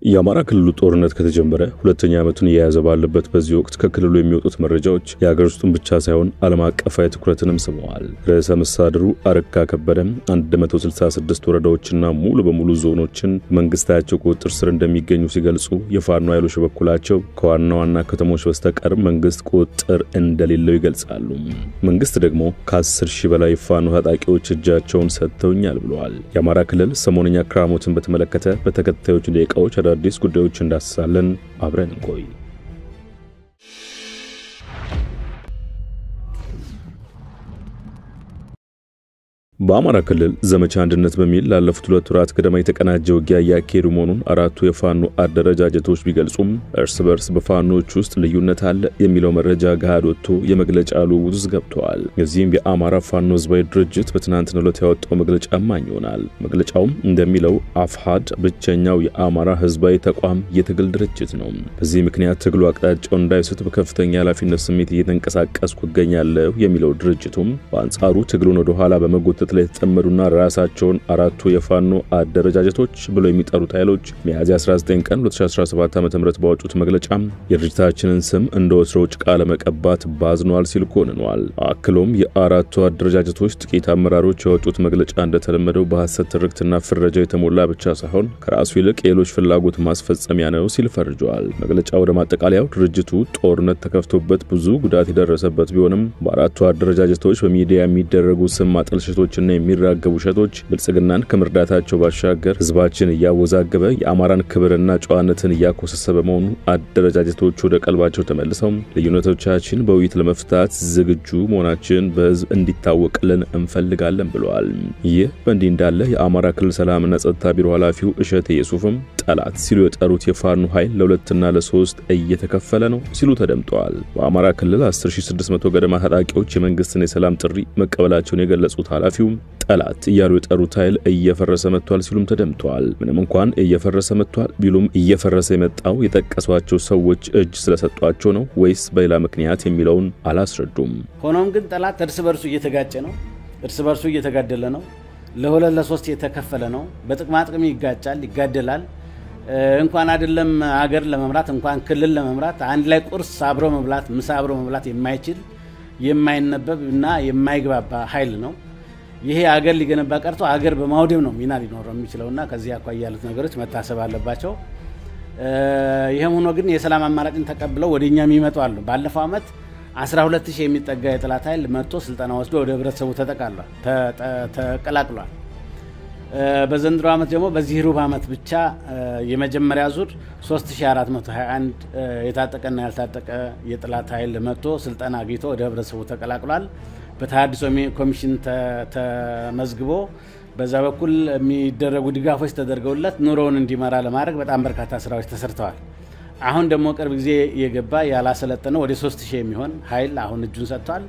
የአማራ ክልሉ ጦርነት ከተጀመረ ሁለተኛ ዓመቱን የያዘ ባለበት በዚህ ወቅት ከክልሉ የሚወጡት መረጃዎች የሀገር ውስጡን ብቻ ሳይሆን ዓለም አቀፋዊ ትኩረትንም ስበዋል። ርዕሰ መስተዳድሩ አረጋ ከበደ 166 ወረዳዎችና ሙሉ በሙሉ ዞኖችን መንግስታቸው ቁጥጥር ስር እንደሚገኙ ሲገልጹ የፋኖ ኃይሎች በኩላቸው ከዋና ዋና ከተሞች በስተቀር መንግስት ቁጥጥር እንደሌለው ይገልጻሉ። መንግስት ደግሞ ከ10 ሺህ በላይ ፋኖ ታጣቂዎች እጃቸውን ሰጥተውኛል ብለዋል። የአማራ ክልል ሰሞነኛ ክራሞትን በተመለከተ በተከታዮቹ ደቂቃዎች አዲስ ጉዳዮች እንዳስሳለን አብረን እንቆይ። በአማራ ክልል ዘመቻ አንድነት በሚል ላለፉት 2 ወራት ገደማ የተቀናጀ ውጊያ ያካሄዱ መሆኑን አራቱ የፋኖ አደረጃጀቶች ቢገልጹም እርስ በርስ በፋኖች ውስጥ ልዩነት አለ የሚለው መረጃ ጋር ወጥቶ የመግለጫ ልውውጥ ውስጥ ገብቷል። የዚህም የአማራ ፋኖ ህዝባዊ ድርጅት በትናንትናው ዕለት ያወጣው መግለጫ ማኝ ይሆናል። መግለጫውም እንደሚለው አፍሃድ ብቸኛው የአማራ ህዝባዊ ተቋም የትግል ድርጅት ነው። በዚህ ምክንያት ትግሉ አቅጣጫው እንዳይስት በከፍተኛ ኃላፊነት ስሜት እየተንቀሳቀስኩ እገኛለሁ የሚለው ድርጅቱም በአንጻሩ ትግሉን ወደ ኋላ በመጎተት ላይ ተጠመዱና ራሳቸውን አራቱ የፋኖ አደረጃጀቶች ብሎ የሚጠሩት ኃይሎች ሚያዝያ 19 ቀን 2017 ዓ.ም ባወጡት መግለጫ የድርጅታችንን ስም እንደወትሮው ጭቃ ለመቀባት ባዝኗል ሲል ኮንኗል። አክሎም የአራቱ አደረጃጀቶች ጥቂት አመራሮች ያወጡት መግለጫ እንደተለመደው በሐሰት ትርክትና ፍረጃ የተሞላ ብቻ ሳይሆን ከራሱ ይልቅ የሌሎች ፍላጎት ማስፈጸሚያ ነው ሲል ፈርጇል። መግለጫው ወደ ማጠቃለያው ድርጅቱ ጦርነት ተከፍቶበት ብዙ ጉዳት የደረሰበት ቢሆንም በአራቱ አደረጃጀቶች በሚዲያ የሚደረጉ ስም ማጠልሸቶች እና የሚራገቡ ሸቶች ብልጽግናን ከመርዳታቸው ባሻገር ህዝባችን ያወዛገበ የአማራን ክብርና ጨዋነትን ያኮሰሰበ መሆኑ አደረጃጀቶቹ ወደ ቀልባቸው ተመልሰው ልዩነቶቻችን በውይይት ለመፍታት ዝግጁ መሆናችን በህዝብ እንዲታወቅልን እንፈልጋለን ብለዋል። ይህ በእንዲህ እንዳለ የአማራ ክልል ሰላምና ጸጥታ ቢሮ ኃላፊው እሸቴ የሱፍም ጠላት ሲሉ የጠሩት የፋኖ ኃይል ለ2 እና ለ3 እየተከፈለ ነው ሲሉ ተደምጠዋል። በአማራ ክልል 10600 ገደማ ታጣቂዎች የመንግስትን የሰላም ጥሪ መቀበላቸውን የገለጹት ኃላፊው ጠላት እያሉ የጠሩት ኃይል እየፈረሰ መጥቷል ሲሉም ተደምጠዋል። ምንም እንኳን እየፈረሰ መጥቷል ቢሉም እየፈረሰ የመጣው የጠቀሷቸው ሰዎች እጅ ስለሰጧቸው ነው ወይስ በሌላ ምክንያት የሚለውን አላስረዱም። ሆኖም ግን ጠላት እርስ በርሱ እየተጋጨ ነው፣ እርስ በርሱ እየተጋደለ ነው፣ ለ2 ለ3 የተከፈለ ነው፣ በጥቅማጥቅም ይጋጫል፣ ይጋደላል። እንኳን አይደለም ሀገር ለመምራት እንኳን ክልል ለመምራት አንድ ላይ ቁርስ አብሮ መብላት ምሳ አብሮ መብላት የማይችል የማይነበብና የማይግባባ ኃይል ነው። ይሄ ሀገር ሊገነባ ቀርቶ ሀገር በማውደም ነው ሚና ሊኖረው የሚችለውና ከዚህ አኳያ ያሉት ነገሮች መታሰብ አለባቸው። ይሄም ሆኖ ግን የሰላም አማራጭን ተቀብለው ወደኛ የሚመጡ አሉ። ባለፈው አመት 12000 የሚጠጋ የጠላት ኃይል መጥቶ ስልጠና ወስዶ ወደ ህብረተሰቡ ተቀላቅሏል። በዘንድሮ አመት ደግሞ በዚህ ሩብ አመት ብቻ የመጀመሪያ ዙር 3421 የታጠቀና ያልታጠቀ የጠላት ኃይል መጥቶ ስልጠና አግኝቶ ወደ ህብረተሰቡ ተቀላቅሏል። በተሐድሶ ኮሚሽን ተመዝግቦ በዛ በኩል የሚደረጉ ድጋፎች ተደርገውለት ኑሮውን እንዲመራ ለማድረግ በጣም በርካታ ስራዎች ተሰርተዋል። አሁን ደግሞ ቅርብ ጊዜ የገባ ያላሰለጠነው ወደ 3000 የሚሆን ኃይል አሁን እጁን ሰጥቷል።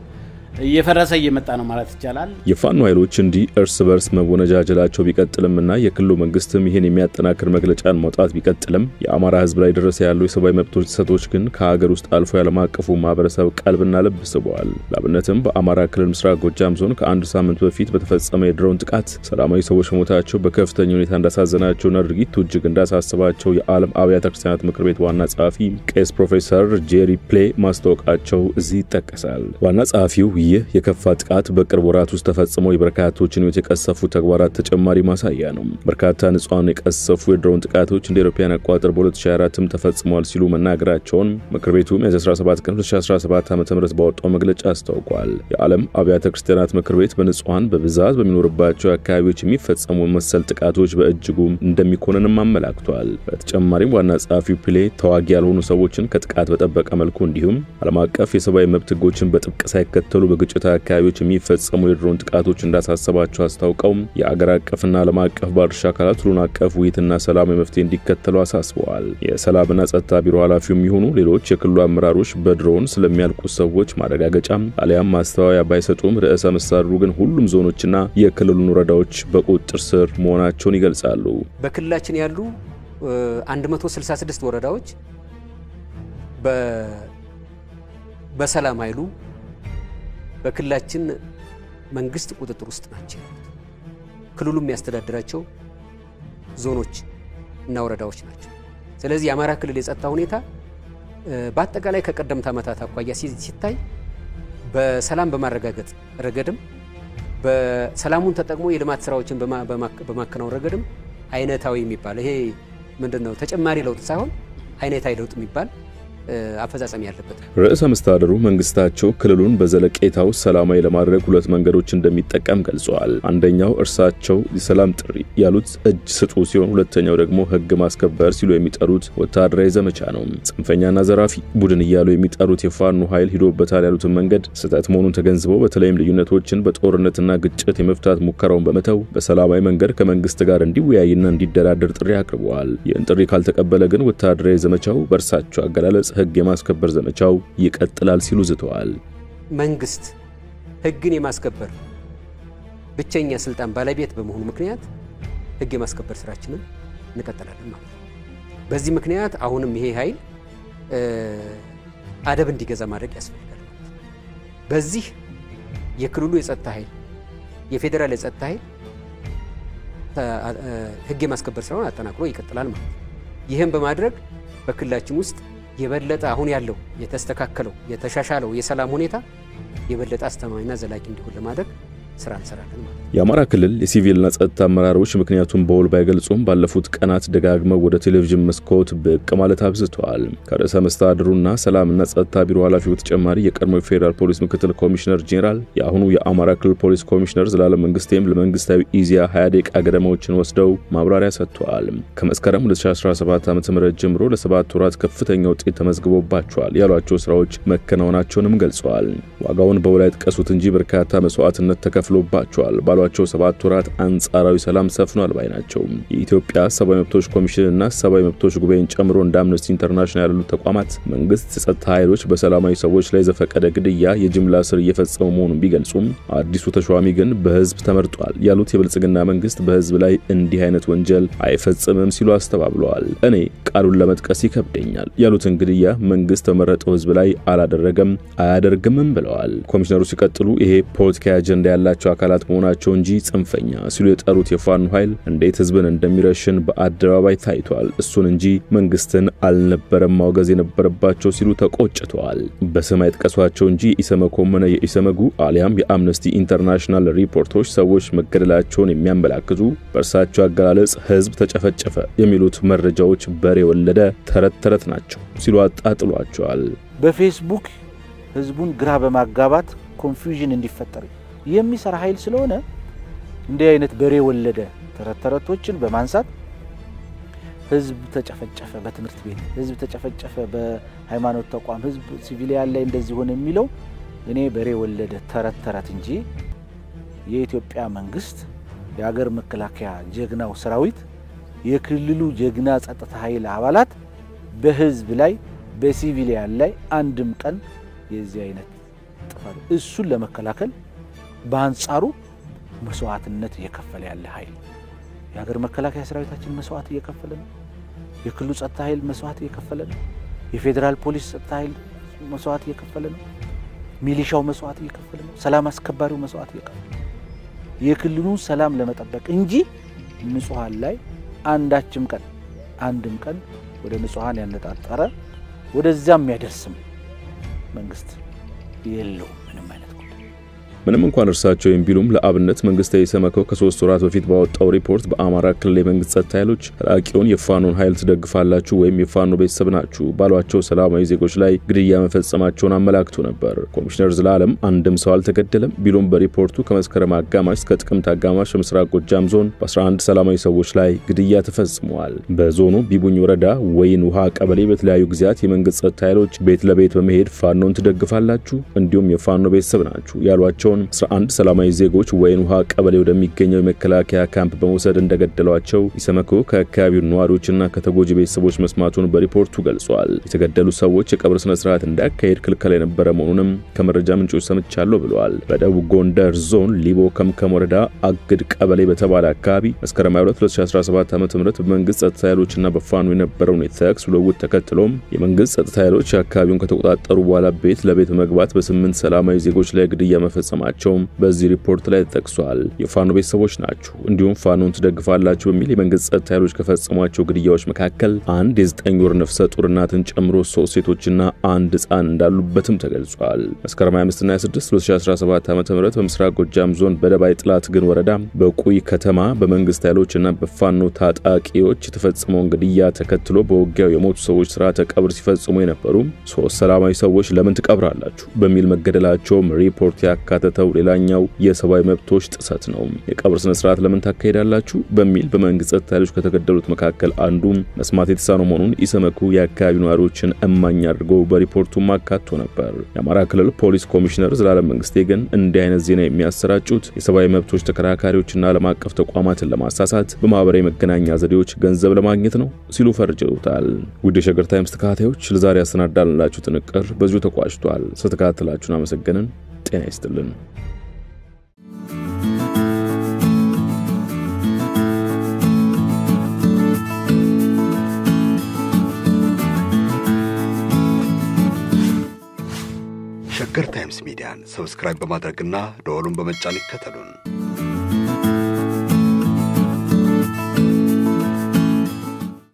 እየፈረሰ እየመጣ ነው ማለት ይቻላል። የፋኖ ኃይሎች እንዲህ እርስ በርስ መወነጃጀላቸው ቢቀጥልምና የክልሉ መንግስትም ይሄን የሚያጠናክር መግለጫን ማውጣት ቢቀጥልም የአማራ ህዝብ ላይ ደረሰ ያለው የሰብአዊ መብቶች ጥሰቶች ግን ከሀገር ውስጥ አልፎ ያለም አቀፉ ማህበረሰብ ቀልብና ልብ ስበዋል። ለአብነትም በአማራ ክልል ምስራቅ ጎጃም ዞን ከአንድ ሳምንት በፊት በተፈጸመ የድሮን ጥቃት ሰላማዊ ሰዎች ሞታቸው በከፍተኛ ሁኔታ እንዳሳዘናቸውና ድርጊቱ እጅግ እንዳሳሰባቸው የዓለም አብያተ ክርስቲያናት ምክር ቤት ዋና ጸሐፊ ቄስ ፕሮፌሰር ጄሪ ፕሌ ማስታወቃቸው እዚህ ይጠቀሳል። ዋና ጸሐፊው ይህ የከፋ ጥቃት በቅርብ ወራት ውስጥ ተፈጽሞ የበርካቶችን ህይወት የቀሰፉ ተግባራት ተጨማሪ ማሳያ ነው። በርካታ ንጹሃን የቀሰፉ የድሮን ጥቃቶች እንደ አውሮፓውያን አቆጣጠር በ2024 ተፈጽመዋል ሲሉ መናገራቸውን ምክር ቤቱ ሚያዝያ 17 ቀን 2017 ዓ.ም ባወጣው መግለጫ አስታውቋል። የዓለም አብያተ ክርስቲያናት ምክር ቤት በንጹሃን በብዛት በሚኖርባቸው አካባቢዎች የሚፈጸሙ መሰል ጥቃቶች በእጅጉ እንደሚኮንንም አመላክቷል። በተጨማሪም ዋና ጸሐፊው ፕሌ ተዋጊ ያልሆኑ ሰዎችን ከጥቃት በጠበቀ መልኩ እንዲሁም ዓለም አቀፍ የሰብአዊ መብት ህጎችን በጥብቅ ሳይከተሉ በግጭት አካባቢዎች የሚፈጸሙ የድሮን ጥቃቶች እንዳሳሰባቸው አስታውቀው የአገር አቀፍና ዓለም አቀፍ ባለድርሻ አካላት ሁሉን አቀፍ ውይይትና ሰላማዊ መፍትሄ እንዲከተሉ አሳስበዋል። የሰላምና ጸጥታ ቢሮ ኃላፊውም ይሁኑ ሌሎች የክልሉ አመራሮች በድሮን ስለሚያልቁ ሰዎች ማረጋገጫ አሊያም ማስተዋወያ ባይሰጡም ርዕሰ መስተዳድሩ ግን ሁሉም ዞኖችና የክልሉን ወረዳዎች በቁጥጥር ስር መሆናቸውን ይገልጻሉ። በክልላችን ያሉ 166 ወረዳዎች በሰላም ኃይሉ በክልላችን መንግስት ቁጥጥር ውስጥ ናቸው። ክልሉ የሚያስተዳድራቸው ዞኖች እና ወረዳዎች ናቸው። ስለዚህ የአማራ ክልል የጸጥታ ሁኔታ በአጠቃላይ ከቀደምት ዓመታት አኳያ ሲታይ በሰላም በማረጋገጥ ረገድም በሰላሙን ተጠቅሞ የልማት ስራዎችን በማከናወን ረገድም አይነታዊ የሚባል ይሄ ምንድነው ተጨማሪ ለውጥ ሳይሆን አይነታዊ ለውጥ የሚባል አፈጻጸም ያለበት ርዕሰ መስተዳድሩ መንግስታቸው ክልሉን በዘለቄታው ሰላማዊ ለማድረግ ሁለት መንገዶች እንደሚጠቀም ገልጸዋል። አንደኛው እርሳቸው የሰላም ጥሪ ያሉት እጅ ስጡ ሲሆን ሁለተኛው ደግሞ ህግ ማስከበር ሲሉ የሚጠሩት ወታደራዊ ዘመቻ ነው። ጽንፈኛና ዘራፊ ቡድን እያሉ የሚጠሩት የፋኖ ኃይል ሂዶበታል ያሉትን መንገድ ስህተት መሆኑን ተገንዝበው በተለይም ልዩነቶችን በጦርነትና ግጭት የመፍታት ሙከራውን በመተው በሰላማዊ መንገድ ከመንግስት ጋር እንዲወያይና እንዲደራደር ጥሪ አቅርበዋል። ይህን ጥሪ ካልተቀበለ ግን ወታደራዊ ዘመቻው በእርሳቸው አገላለጽ ህግ የማስከበር ዘመቻው ይቀጥላል ሲሉ ዝተዋል። መንግስት ህግን የማስከበር ብቸኛ ስልጣን ባለቤት በመሆኑ ምክንያት ህግ የማስከበር ስራችንን እንቀጥላለን ማለት ነው። በዚህ ምክንያት አሁንም ይሄ ኃይል አደብ እንዲገዛ ማድረግ ያስፈልጋል ማለት ነው። በዚህ የክልሉ የጸጥታ ኃይል የፌደራል የጸጥታ ኃይል ህግ የማስከበር ስራውን አጠናክሮ ይቀጥላል ማለት ነው። ይሄን በማድረግ በክልላችን ውስጥ የበለጠ አሁን ያለው የተስተካከለው የተሻሻለው የሰላም ሁኔታ የበለጠ አስተማማኝና ዘላቂ እንዲሆን ለማድረግ ስራ እንሰራለን ማለት ነው። የአማራ ክልል የሲቪልና ጸጥታ አመራሮች ምክንያቱም በውል ባይገልጹም ባለፉት ቀናት ደጋግመው ወደ ቴሌቪዥን መስኮት ብቅ ማለት አብዝተዋል። ከርዕሰ መስተዳድሩና ሰላምና ጸጥታ ቢሮ ኃላፊው በተጨማሪ የቀድሞው ፌደራል ፖሊስ ምክትል ኮሚሽነር ጄኔራል የአሁኑ የአማራ ክልል ፖሊስ ኮሚሽነር ዘላለም መንግስቴም ለመንግስታዊ ኢዚያ 20 ደቂቃ ገደማዎችን ወስደው ማብራሪያ ሰጥተዋል። ከመስከረም 2017 ዓ.ም ጀምሮ ለ7 ወራት ከፍተኛ ውጤት ተመዝግቦባቸዋል ያሏቸው ስራዎች መከናወናቸውንም ገልጸዋል። ዋጋውን በውል አይጥቀሱት እንጂ በርካታ መስዋዕትነት ተከፍሎባቸዋል ባሏቸው 7 ወራት አንጻራዊ ሰላም ሰፍኗል ባይ ናቸው። የኢትዮጵያ ሰብአዊ መብቶች ኮሚሽንና ሰብአዊ መብቶች ጉባኤን ጨምሮ እንደ አምነስቲ ኢንተርናሽናል ያሉ ተቋማት መንግስት የጸጥታ ኃይሎች በሰላማዊ ሰዎች ላይ ዘፈቀደ ግድያ የጅምላ እስር እየፈጸሙ መሆኑን ቢገልጹም አዲሱ ተሿሚ ግን በህዝብ ተመርጧል ያሉት የብልጽግና መንግስት በህዝብ ላይ እንዲህ አይነት ወንጀል አይፈጽምም ሲሉ አስተባብለዋል። እኔ ቃሉን ለመጥቀስ ይከብደኛል ያሉትን ግድያ መንግስት ተመረጠው ህዝብ ላይ አላደረገም አያደርግምም ብለዋል። ኮሚሽነሩ ሲቀጥሉ ይሄ ፖለቲካዊ አጀንዳ ያላቸው አካላት መሆናቸው እንጂ ጽንፈኛ ሲሉ የጠሩት የፋኖ ኃይል እንዴት ህዝብን እንደሚረሽን በአደባባይ ታይቷል። እሱን እንጂ መንግስትን አልነበረም ማውገዝ የነበረባቸው ሲሉ ተቆጭተዋል። በስም አይጥቀሷቸው እንጂ ኢሰመኮም ሆነ የኢሰመጉ አሊያም የአምነስቲ ኢንተርናሽናል ሪፖርቶች ሰዎች መገደላቸውን የሚያመላክቱ በእርሳቸው አገላለጽ ህዝብ ተጨፈጨፈ የሚሉት መረጃዎች በሬ ወለደ ተረት ናቸው ሲሉ አጣጥሏቸዋል። በፌስቡክ ህዝቡን ግራ በማጋባት ኮንፊውዥን እንዲፈጠር የሚሰራ ኃይል ስለሆነ እንዲህ አይነት በሬ ወለደ ተረቶችን በማንሳት ህዝብ ተጨፈጨፈ በትምህርት ቤት ህዝብ ተጨፈጨፈ በሃይማኖት ተቋም ህዝብ ሲቪሊያን ላይ እንደዚህ ሆነ የሚለው እኔ በሬ ወለደ ተረት እንጂ የኢትዮጵያ መንግስት የሀገር መከላከያ ጀግናው ሰራዊት የክልሉ ጀግና ጸጥታ ኃይል አባላት በህዝብ ላይ በሲቪሊያን ላይ አንድም ቀን የዚህ አይነት ጥፋት እሱን ለመከላከል በአንጻሩ መስዋዕትነት እየከፈለ ያለ ኃይል የሀገር መከላከያ ሰራዊታችን መስዋዕት እየከፈለ ነው። የክልሉ ጸጥታ ኃይል መስዋዕት እየከፈለ ነው። የፌደራል ፖሊስ ጸጥታ ኃይል መስዋዕት እየከፈለ ነው። ሚሊሻው መስዋዕት እየከፈለ ነው። ሰላም አስከባሪው መስዋዕት እየከፈለ ነው። የክልሉን ሰላም ለመጠበቅ እንጂ ንጹሃን ላይ አንድም ቀን ወደ ንጹሃን ያነጣጠረ ወደዛም ያደርስም መንግስት የለው ምንም እንኳን እርሳቸው ቢሉም ለአብነት መንግስታዊ ሰመከው ከ3 ወራት በፊት ባወጣው ሪፖርት በአማራ ክልል የመንግስት ጸጥታ ኃይሎች ታጣቂውን የፋኖን ኃይል ትደግፋላችሁ ወይም የፋኖ ቤተሰብ ናችሁ ባሏቸው ሰላማዊ ዜጎች ላይ ግድያ መፈጸማቸውን አመላክቶ ነበር። ኮሚሽነር ዘላለም አንድም ሰው አልተገደለም ቢሉም በሪፖርቱ ከመስከረም አጋማሽ እስከ ጥቅምት አጋማሽ በምስራቅ ጎጃም ዞን በ11 ሰላማዊ ሰዎች ላይ ግድያ ተፈጽሟል። በዞኑ ቢቡኝ ወረዳ ወይን ውሃ ቀበሌ በተለያዩ ጊዜያት የመንግስት ጸጥታ ኃይሎች ቤት ለቤት በመሄድ ፋኖን ትደግፋላችሁ እንዲሁም የፋኖ ቤተሰብ ናችሁ ያሏቸው 11 ሰላማዊ ዜጎች ወይን ውሃ ቀበሌ ወደሚገኘው የመከላከያ ካምፕ በመውሰድ እንደገደሏቸው ኢሰመኮ ከአካባቢው ነዋሪዎችና ከተጎጂ ቤተሰቦች መስማቱን በሪፖርቱ ገልጿል። የተገደሉ ሰዎች የቀብር ስነ ስርዓት እንዳካሄድ ክልከላ የነበረ መሆኑንም ከመረጃ ምንጮች ሰምቻለሁ ብለዋል። በደቡብ ጎንደር ዞን ሊቦ ከምከም ወረዳ አግድ ቀበሌ በተባለ አካባቢ መስከረም 22 2017 ዓ.ም በመንግስት ጸጥታ ኃይሎችና በፋኖ የነበረውን የተኩስ ልውውጥ ተከትሎም የመንግስት ጸጥታ ኃይሎች አካባቢውን ከተቆጣጠሩ በኋላ ቤት ለቤት መግባት በ8 ሰላማዊ ዜጎች ላይ ግድያ መፈጸም መፈጸማቸውም በዚህ ሪፖርት ላይ ተጠቅሷል። የፋኖ ቤተሰቦች ናችሁ እንዲሁም ፋኖን ትደግፋላችሁ በሚል የመንግስት ጸጥታ ኃይሎች ከፈጸሟቸው ግድያዎች መካከል አንድ የ9 ወር ነፍሰ ጡር እናትን ጨምሮ 3 ሴቶችና አንድ ሕፃን እንዳሉበትም ተገልጿል። መስከረም 25 እና 26 2017 ዓ.ም በምስራቅ ጎጃም ዞን በደባይ ጥላት ግን ወረዳ በቁይ ከተማ በመንግስት ኃይሎችና በፋኖ ታጣቂዎች የተፈጸመውን ግድያ ተከትሎ በውጊያው የሞቱ ሰዎች ስርዓተ ቀብር ሲፈጽሙ የነበሩ 3 ሰላማዊ ሰዎች ለምን ትቀብራላችሁ በሚል መገደላቸው ሪፖርት ያካተተው ሌላኛው የሰብአዊ መብቶች ጥሰት ነው። የቀብር ስነ ስርዓት ለምን ታካሂዳላችሁ በሚል በመንግስት ጸጥታ ኃይሎች ከተገደሉት መካከል አንዱ መስማት የተሳነው መሆኑን ኢሰመኩ የአካባቢው ነዋሪዎችን እማኝ አድርጎ በሪፖርቱ ማካቶ ነበር። የአማራ ክልል ፖሊስ ኮሚሽነር ዘላለም መንግስቴ ግን እንዲህ አይነት ዜና የሚያሰራጩት የሰብአዊ መብቶች ተከራካሪዎችና ዓለም አቀፍ ተቋማትን ለማሳሳት በማህበራዊ መገናኛ ዘዴዎች ገንዘብ ለማግኘት ነው ሲሉ ፈርጀውታል። ውድ የሸገር ታይምስ ተከታታዮች ለዛሬ ያሰናዳንላችሁ ጥንቅር በዚሁ ተቋጭቷል። ስለተከታተላችሁን አመሰግነን። ጤና ይስጥልን። ሸገር ታይምስ ሚዲያን ሰብስክራይብ በማድረግና ደወሉን በመጫን ይከተሉን።